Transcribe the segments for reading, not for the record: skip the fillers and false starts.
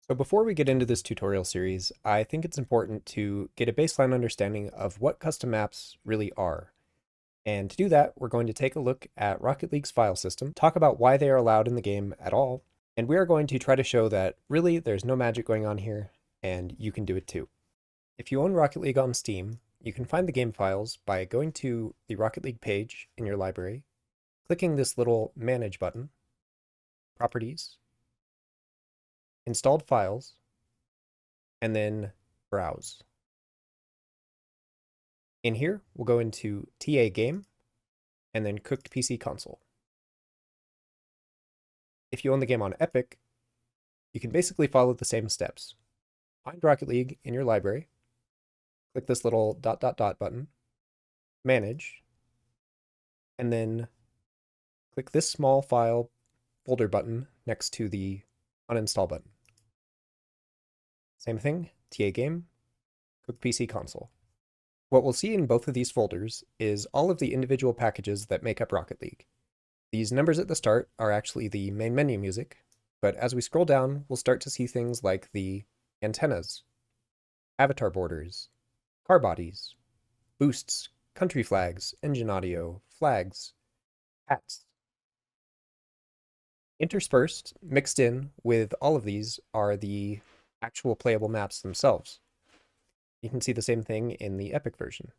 So before we get into this tutorial series, I think it's important to get a baseline understanding of what custom maps really are. And to do that, we're going to take a look at Rocket League's file system, talk about why they are allowed in the game at all, and we are going to try to show that really there's no magic going on here, and you can do it too. If you own Rocket League on Steam, you can find the game files by going to the Rocket League page in your library, clicking this little Manage button, Properties, Installed Files, and then Browse. In here, we'll go into TA Game, and then Cooked PC Console. If you own the game on Epic, you can basically follow the same steps. Find Rocket League in your library, click this little ... button, Manage, and then click this small file folder button next to the Uninstall button. Same thing, TA Game, Cooked PC Console. What we'll see in both of these folders is all of the individual packages that make up Rocket League. These numbers at the start are actually the main menu music, but as we scroll down, we'll start to see things like the antennas, avatar borders, car bodies, boosts, country flags, engine audio, flags, hats. Interspersed, mixed in with all of these are the actual playable maps themselves. You can see the same thing in the Epic version.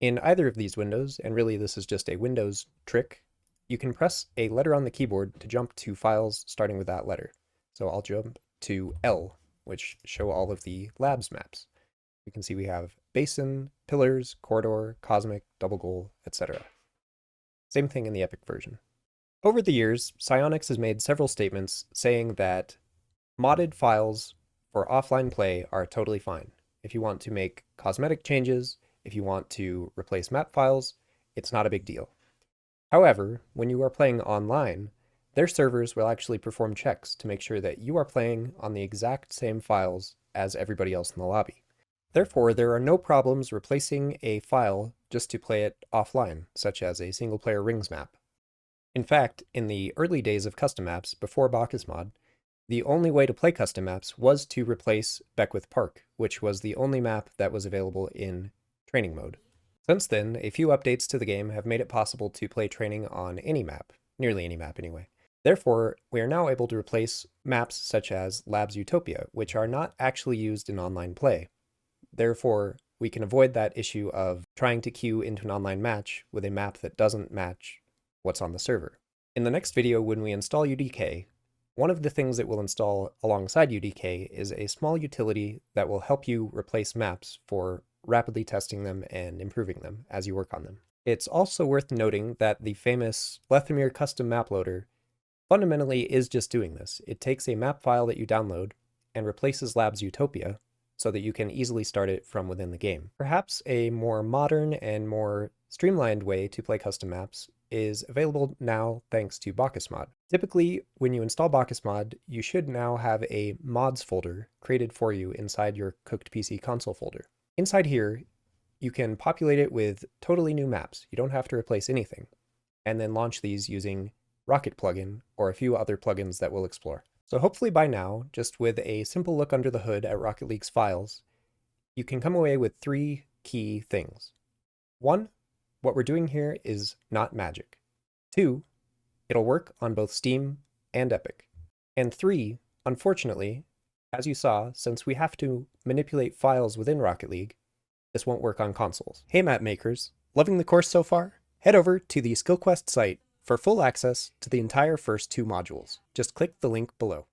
In either of these windows, and really this is just a Windows trick, you can press a letter on the keyboard to jump to files starting with that letter. So I'll jump to L, which show all of the labs maps. You can see we have Basin, Pillars, Corridor, Cosmic, Double Goal, etc. Same thing in the Epic version. Over the years, Psyonix has made several statements saying that modded files for offline play are totally fine. If you want to make cosmetic changes, if you want to replace map files, it's not a big deal. However, when you are playing online, their servers will actually perform checks to make sure that you are playing on the exact same files as everybody else in the lobby. Therefore, there are no problems replacing a file just to play it offline, such as a single-player rings map. In fact, in the early days of custom maps, before Bacchus mod, the only way to play custom maps was to replace Beckwith Park, which was the only map that was available in training mode. Since then, a few updates to the game have made it possible to play training on any map, nearly any map anyway. Therefore, we are now able to replace maps such as Labs Utopia, which are not actually used in online play. Therefore, we can avoid that issue of trying to queue into an online match with a map that doesn't match what's on the server. In the next video, when we install UDK, one of the things that we'll install alongside UDK is a small utility that will help you replace maps for rapidly testing them and improving them as you work on them. It's also worth noting that the famous Lethamyr custom map loader fundamentally is just doing this. It takes a map file that you download and replaces Labs Utopia so that you can easily start it from within the game. Perhaps a more modern and more streamlined way to play custom maps is available now thanks to Bacchus mod. Typically, when you install Bacchus mod, you should now have a mods folder created for you inside your Cooked PC Console folder. Inside here, you can populate it with totally new maps. You don't have to replace anything, and then launch these using Rocket plugin or a few other plugins that we'll explore. So hopefully by now, just with a simple look under the hood at Rocket League's files, you can come away with 3 key things. 1, what we're doing here is not magic. 2, it'll work on both Steam and Epic. And 3, unfortunately, as you saw, since we have to manipulate files within Rocket League, this won't work on consoles. Hey map makers, loving the course so far? Head over to the Skillquest site for full access to the entire first 2 modules. Just click the link below.